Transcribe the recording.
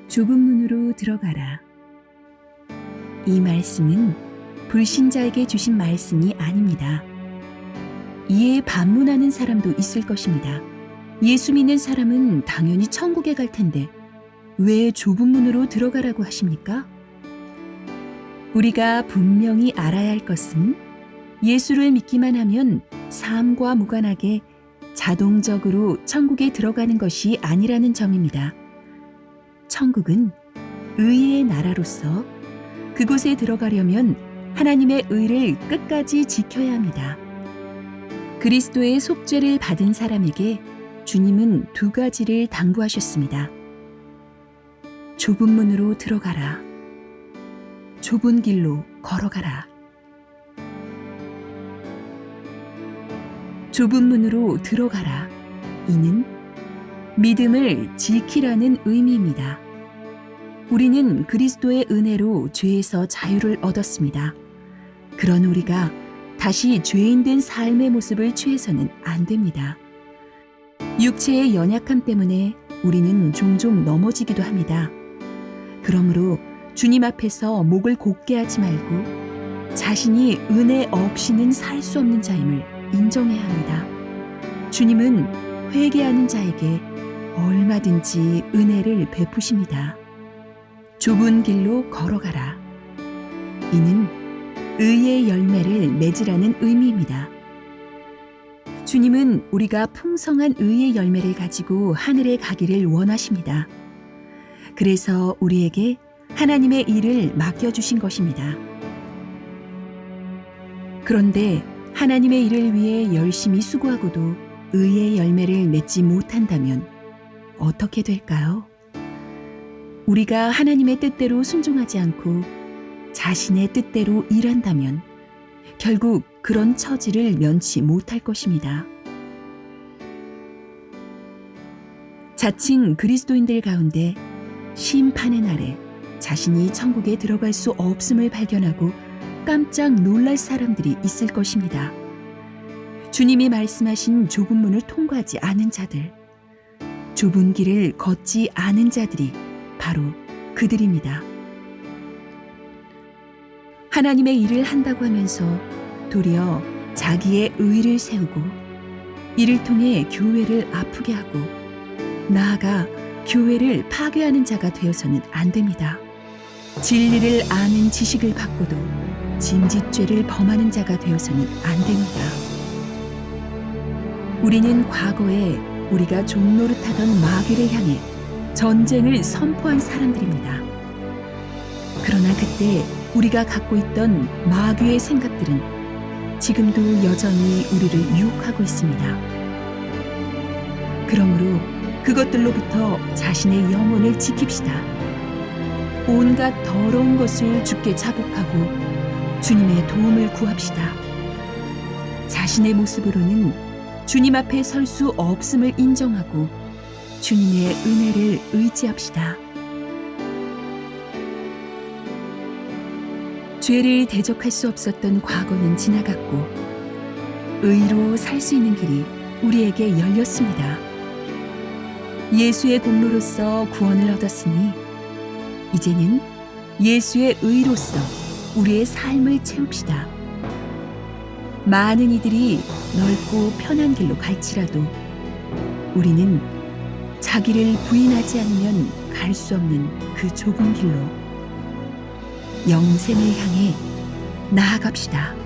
좁은 문으로 들어가라. 이 말씀은 불신자에게 주신 말씀이 아닙니다. 이에 반문하는 사람도 있을 것입니다. 예수 믿는 사람은 당연히 천국에 갈 텐데 왜 좁은 문으로 들어가라고 하십니까? 우리가 분명히 알아야 할 것은 예수를 믿기만 하면 삶과 무관하게 자동적으로 천국에 들어가는 것이 아니라는 점입니다. 천국은 의의 나라로서 그곳에 들어가려면 하나님의 의를 끝까지 지켜야 합니다. 그리스도의 속죄를 받은 사람에게 주님은 두 가지를 당부하셨습니다. 좁은 문으로 들어가라. 좁은 길로 걸어가라. 좁은 문으로 들어가라. 이는 믿음을 지키라는 의미입니다. 우리는 그리스도의 은혜로 죄에서 자유를 얻었습니다. 그런 우리가 다시 죄인된 삶의 모습을 취해서는 안 됩니다. 육체의 연약함 때문에 우리는 종종 넘어지기도 합니다. 그러므로 주님 앞에서 목을 곧게 하지 말고 자신이 은혜 없이는 살 수 없는 자임을 인정해야 합니다. 주님은 회개하는 자에게 얼마든지 은혜를 베푸십니다. 좁은 길로 걸어가라. 이는 의의 열매를 맺으라는 의미입니다. 주님은 우리가 풍성한 의의 열매를 가지고 하늘에 가기를 원하십니다. 그래서 우리에게 하나님의 일을 맡겨주신 것입니다. 그런데 하나님의 일을 위해 열심히 수고하고도 의의 열매를 맺지 못한다면 어떻게 될까요? 우리가 하나님의 뜻대로 순종하지 않고 자신의 뜻대로 일한다면 결국 그런 처지를 면치 못할 것입니다. 자칭 그리스도인들 가운데 심판의 날에 자신이 천국에 들어갈 수 없음을 발견하고 깜짝 놀랄 사람들이 있을 것입니다. 주님이 말씀하신 좁은 문을 통과하지 않은 자들, 좁은 길을 걷지 않은 자들이 바로 그들입니다. 하나님의 일을 한다고 하면서 도리어 자기의 의를 세우고 이를 통해 교회를 아프게 하고 나아가 교회를 파괴하는 자가 되어서는 안 됩니다. 진리를 아는 지식을 받고도 짐짓죄를 범하는 자가 되어서는 안 됩니다. 우리는 과거에 우리가 종노릇하던 마귀를 향해 전쟁을 선포한 사람들입니다. 그러나 그때 우리가 갖고 있던 마귀의 생각들은 지금도 여전히 우리를 유혹하고 있습니다. 그러므로 그것들로부터 자신의 영혼을 지킵시다. 온갖 더러운 것을 주께 자복하고 주님의 도움을 구합시다. 자신의 모습으로는 주님 앞에 설 수 없음을 인정하고 주님의 은혜를 의지합시다. 죄를 대적할 수 없었던 과거는 지나갔고 의로 살 수 있는 길이 우리에게 열렸습니다. 예수의 공로로서 구원을 얻었으니 이제는 예수의 의로서 우리의 삶을 채웁시다. 많은 이들이 넓고 편한 길로 갈지라도 우리는 자기를 부인하지 않으면 갈 수 없는 그 좁은 길로 영생을 향해 나아갑시다.